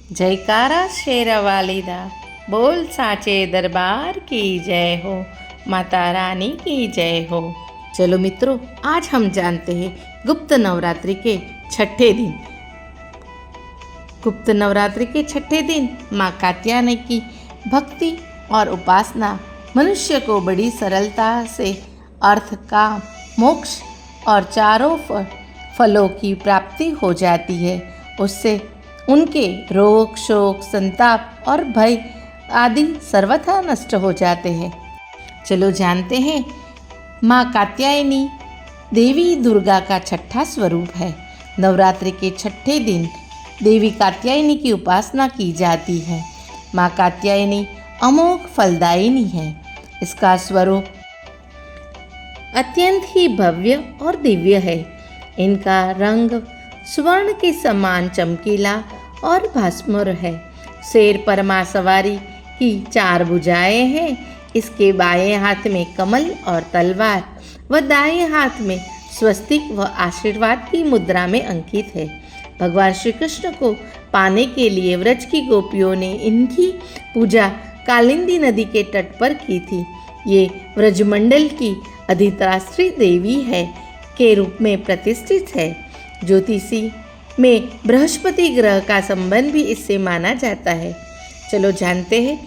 जयकारा शेरवाली दा, बोल साचे दरबार की जय हो, माता रानी की जय हो। चलो मित्रों, आज हम जानते हैं गुप्त नवरात्रि के छठे दिन। गुप्त नवरात्रि के छठे दिन माँ कात्यायनी की भक्ति और उपासना मनुष्य को बड़ी सरलता से अर्थ, काम, मोक्ष और चारों फलों की प्राप्ति हो जाती है। उससे उनके रोग, शोक, संताप और भय आदि सर्वथा नष्ट हो जाते हैं। चलो जानते हैं, माँ कात्यायनी देवी दुर्गा का छठा स्वरूप है। नवरात्रि के छठे दिन देवी कात्यायनी की उपासना की जाती है। माँ कात्यायनी अमोघ फलदायिनी है। इसका स्वरूप अत्यंत ही भव्य और दिव्य है। इनका रंग स्वर्ण के समान चमकीला और भास्वर है। शेर पर माँ सवारी की 4 भुजाएं हैं। इसके बाएं हाथ में कमल और तलवार व दाएं हाथ में स्वस्तिक व आशीर्वाद की मुद्रा में अंकित है। भगवान श्री कृष्ण को पाने के लिए व्रज की गोपियों ने इनकी पूजा कालिंदी नदी के तट पर की थी। ये व्रजमंडल की अधिष्ठात्री देवी है के रूप में प्रतिष्ठित है। ज्योतिषी में बृहस्पति ग्रह का संबंध भी इससे माना जाता है। चलो जानते हैं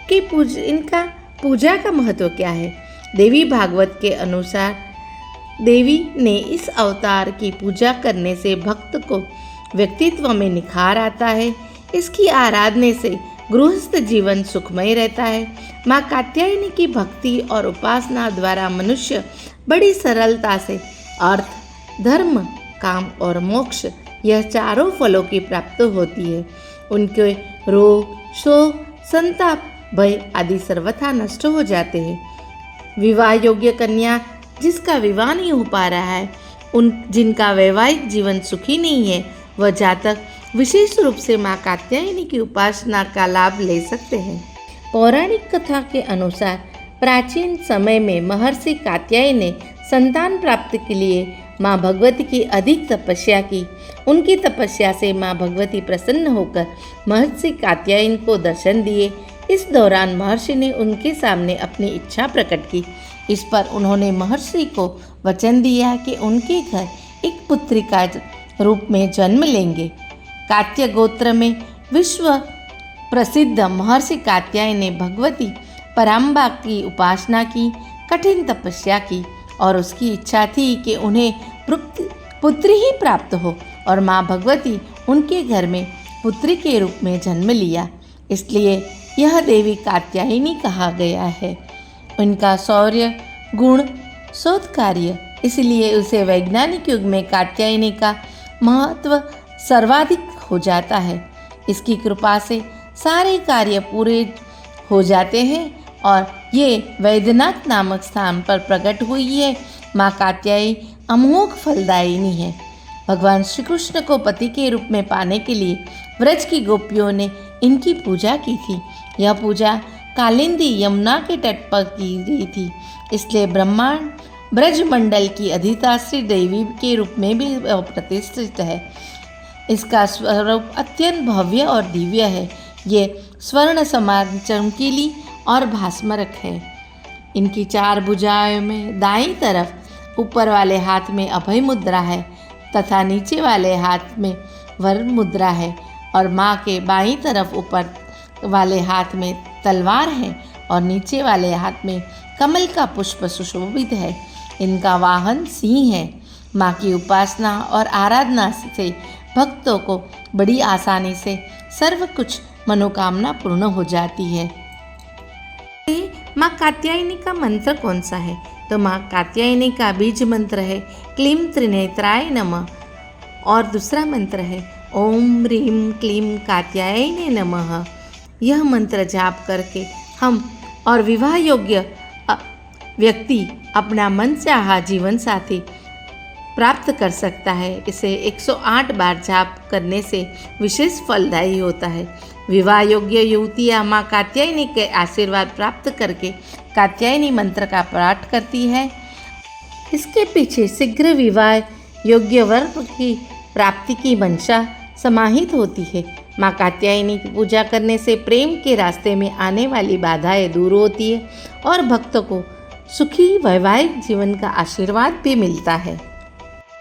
कि इनका पूजा का महत्व क्या है। देवी भागवत के अनुसार देवी ने इस अवतार की पूजा करने से भक्त को व्यक्तित्व में निखार आता है। इसकी आराधना से गृहस्थ जीवन सुखमय रहता है। माँ कात्यायनी की भक्ति और उपासना द्वारा मनुष्य बड़ी सरलता से अर्थ, धर्म, काम और मोक्ष यह चारों फलों की प्राप्ति होती है। उनके रोग, शोक, संताप, भय आदि सर्वथा नष्ट हो जाते हैं। विवाह योग्य कन्या जिसका विवाह नहीं हो पा रहा है, जिनका वैवाहिक जीवन सुखी नहीं है, वह जातक विशेष रूप से माँ कात्यायनी की उपासना का लाभ ले सकते हैं। पौराणिक कथा के अनुसार प्राचीन समय में महर्षि कात्यायनी ने संतान प्राप्ति के लिए माँ भगवती की अधिक तपस्या की। उनकी तपस्या से माँ भगवती प्रसन्न होकर महर्षि कात्यायनी को दर्शन दिए। इस दौरान महर्षि ने उनके सामने अपनी इच्छा प्रकट की। इस पर उन्होंने महर्षि को वचन दिया कि उनके घर एक पुत्री का रूप में जन्म लेंगे। कात्य गोत्र में विश्व प्रसिद्ध महर्षि कात्यायनी ने भगवती पराम्बा की उपासना की, कठिन तपस्या की और उसकी इच्छा थी कि उन्हें पुत्री ही प्राप्त हो और माँ भगवती उनके घर में पुत्री के रूप में जन्म लिया। इसलिए यह देवी कात्यायनी कहा गया है। उनका शौर्य, गुण, शोध कार्य, इसलिए उसे वैज्ञानिक युग में कात्यायनी का महत्व सर्वाधिक हो जाता है। इसकी कृपा से सारे कार्य पूरे हो जाते हैं और ये वैद्यनाथ नामक स्थान पर प्रकट हुई है। माँ कात्यायनी अमोघ फलदायिनी है। भगवान श्री कृष्ण को पति के रूप में पाने के लिए व्रज की गोपियों ने इनकी पूजा की थी। यह पूजा कालिंदी यमुना के तट पर की गई थी। इसलिए ब्रह्मांड ब्रजमंडल की अधिष्ठात्री देवी के रूप में भी प्रतिष्ठित है। इसका स्वरूप अत्यंत भव्य और दिव्य है। ये स्वर्ण समान चमकीली और भास्मरक है। इनकी 4 भुजाओं में दाईं तरफ ऊपर वाले हाथ में अभय मुद्रा है तथा नीचे वाले हाथ में वर मुद्रा है और माँ के बाईं तरफ ऊपर वाले हाथ में तलवार है और नीचे वाले हाथ में कमल का पुष्प सुशोभित है। इनका वाहन सिंह है। माँ की उपासना और आराधना से भक्तों को बड़ी आसानी से सर्व कुछ मनोकामना पूर्ण हो जाती है। माँ कात्यायनी का मंत्र कौन सा है? तो माँ कात्यायनी का बीज मंत्र है क्लीं त्रिनेत्राय नमः और दूसरा मंत्र है ओम ह्रीं क्लीं कात्यायनी नमः। यह मंत्र जाप करके हम और विवाह योग्य व्यक्ति अपना मनचाहा जीवन साथी प्राप्त कर सकता है। इसे 108 बार जाप करने से विशेष फलदायी होता है। विवाह योग्य युवतियाँ माँ कात्यायनी के आशीर्वाद प्राप्त करके कात्यायनी मंत्र का पाठ करती है। इसके पीछे शीघ्र विवाह योग्य वर की प्राप्ति की मंशा समाहित होती है। माँ कात्यायनी की पूजा करने से प्रेम के रास्ते में आने वाली बाधाएं दूर होती है और भक्तों को सुखी वैवाहिक जीवन का आशीर्वाद भी मिलता है।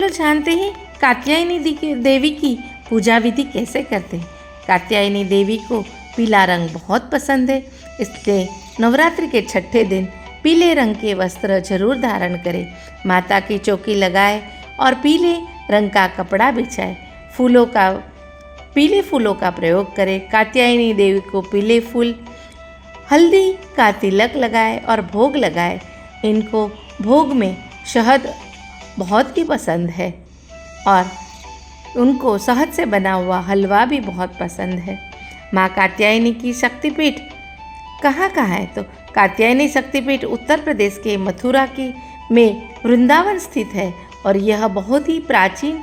तो जानते हैं कात्यायनी देवी की पूजा विधि कैसे करते हैं। कात्यायनी देवी को पीला रंग बहुत पसंद है, इसलिए नवरात्रि के छठे दिन पीले रंग के वस्त्र जरूर धारण करें। माता की चौकी लगाए और पीले रंग का कपड़ा बिछाए, पीले फूलों का प्रयोग करें। कात्यायनी देवी को पीले फूल, हल्दी का तिलक लगाए और भोग लगाए। इनको भोग में शहद बहुत ही पसंद है और उनको शहद से बना हुआ हलवा भी बहुत पसंद है। माँ कात्यायनी की शक्तिपीठ कहाँ है, तो कात्यायनी शक्तिपीठ उत्तर प्रदेश के मथुरा में वृंदावन स्थित है और यह बहुत ही प्राचीन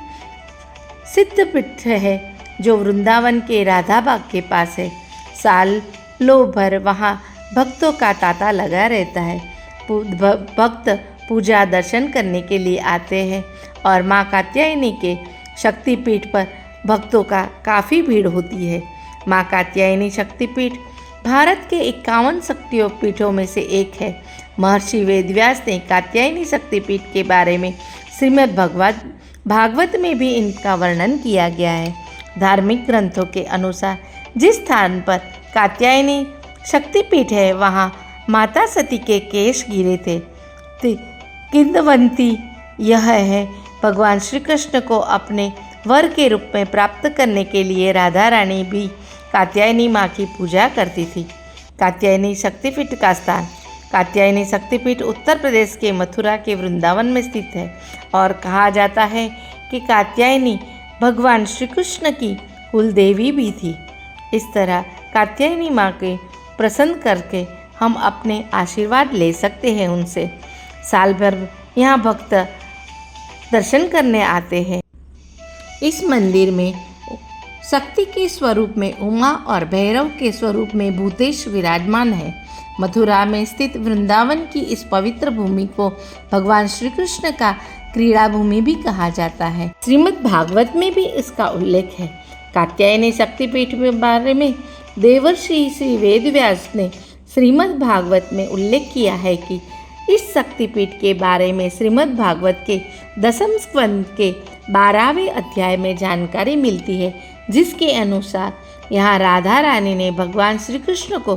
सिद्धपीठ है जो वृंदावन के राधा बाग के पास है। सालों भर वहाँ भक्तों का तांता लगा रहता है। भक्त पूजा दर्शन करने के लिए आते हैं और माँ कात्यायनी के शक्तिपीठ पर भक्तों का काफ़ी भीड़ होती है। माँ कात्यायनी शक्तिपीठ भारत के 51 शक्तिपीठों में से एक है। महर्षि वेदव्यास ने कात्यायनी शक्तिपीठ के बारे में श्रीमद् भागवत में भी इनका वर्णन किया गया है। धार्मिक ग्रंथों के अनुसार जिस स्थान पर कात्यायनी शक्तिपीठ है वहाँ माता सती के केश गिरे थे। किंवदंती यह है भगवान श्री कृष्ण को अपने वर के रूप में प्राप्त करने के लिए राधा रानी भी कात्यायनी माँ की पूजा करती थी। कात्यायनी शक्तिपीठ का स्थान। कात्यायनी शक्तिपीठ उत्तर प्रदेश के मथुरा के वृंदावन में स्थित है और कहा जाता है कि कात्यायनी भगवान श्री कृष्ण की कुल देवी भी थी। इस तरह कात्यायनी माँ के प्रसन्न करके हम अपने आशीर्वाद ले सकते हैं उनसे। साल भर यहाँ भक्त दर्शन करने आते हैं। इस मंदिर में शक्ति के स्वरूप में उमा और भैरव के स्वरूप में भूतेश विराजमान है। मथुरा में स्थित वृंदावन की इस पवित्र भूमि को भगवान श्री कृष्ण का क्रीड़ा भूमि भी कहा जाता है। श्रीमद् भागवत में भी इसका उल्लेख है। कात्यायनी शक्तिपीठ के बारे में देवर्षि श्री वेदव्यास ने श्रीमद् भागवत में उल्लेख किया है कि इस शक्तिपीठ के बारे में श्रीमद् भागवत के 10वें स्कंद के 12वें अध्याय में जानकारी मिलती है, जिसके अनुसार यहाँ राधा रानी ने भगवान श्री कृष्ण को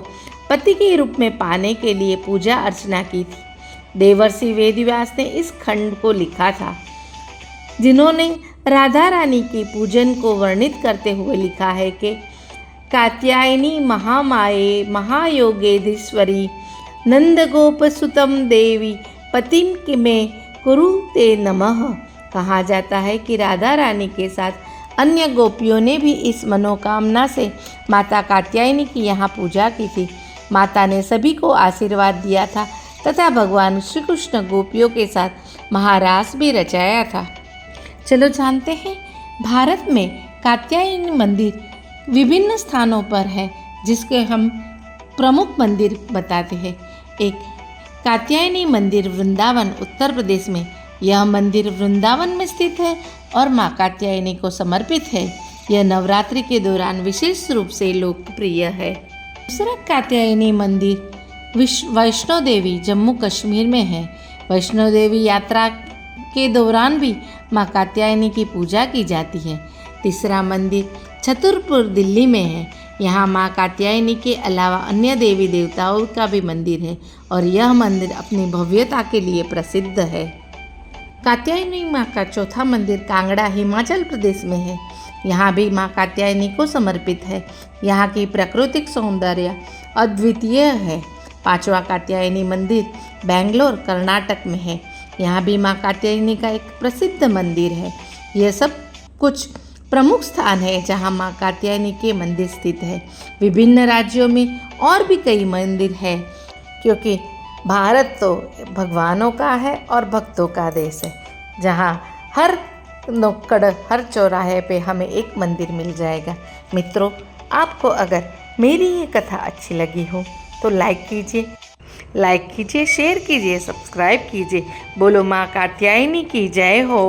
पति के रूप में पाने के लिए पूजा अर्चना की थी। देवर्षि वेदव्यास ने इस खंड को लिखा था, जिन्होंने राधा रानी के पूजन को वर्णित करते हुए लिखा है कि कात्यायनी महामाये महायोगेधीश्वरी नंदगोपसुतम देवी पतिम कि में कुरु ते नमः। कहा जाता है कि राधा रानी के साथ अन्य गोपियों ने भी इस मनोकामना से माता कात्यायनी की यहाँ पूजा की थी। माता ने सभी को आशीर्वाद दिया था तथा भगवान श्री कृष्ण गोपियों के साथ महारास भी रचाया था। चलो जानते हैं, भारत में कात्यायनी मंदिर विभिन्न स्थानों पर है, जिसके हम प्रमुख मंदिर बताते हैं। एक कात्यायनी मंदिर वृंदावन उत्तर प्रदेश में। यह मंदिर वृंदावन में स्थित है और माँ कात्यायनी को समर्पित है। यह नवरात्रि के दौरान विशेष रूप से लोकप्रिय है। दूसरा कात्यायनी मंदिर वैष्णो देवी जम्मू कश्मीर में है। वैष्णो देवी यात्रा के दौरान भी माँ कात्यायनी की पूजा की जाती है। तीसरा मंदिर छतरपुर दिल्ली में है। यहाँ माँ कात्यायनी के अलावा अन्य देवी देवताओं का भी मंदिर है और यह मंदिर अपनी भव्यता के लिए प्रसिद्ध है। कात्यायनी माँ का चौथा मंदिर कांगड़ा हिमाचल प्रदेश में है। यहाँ भी माँ कात्यायनी को समर्पित है। यहाँ की प्राकृतिक सौंदर्य अद्वितीय है। पांचवा कात्यायनी मंदिर बेंगलोर कर्नाटक में है। यहाँ भी माँ कात्यायनी का एक प्रसिद्ध मंदिर है। यह सब कुछ प्रमुख स्थान है जहाँ माँ कात्यायनी के मंदिर स्थित है। विभिन्न राज्यों में और भी कई मंदिर है, क्योंकि भारत तो भगवानों का है और भक्तों का देश है, जहाँ हर नुक्कड़ हर चौराहे पे हमें एक मंदिर मिल जाएगा। मित्रों, आपको अगर मेरी ये कथा अच्छी लगी हो तो लाइक कीजिए, शेयर कीजिए, सब्सक्राइब कीजिए। बोलो माँ कात्यायनी की जय हो।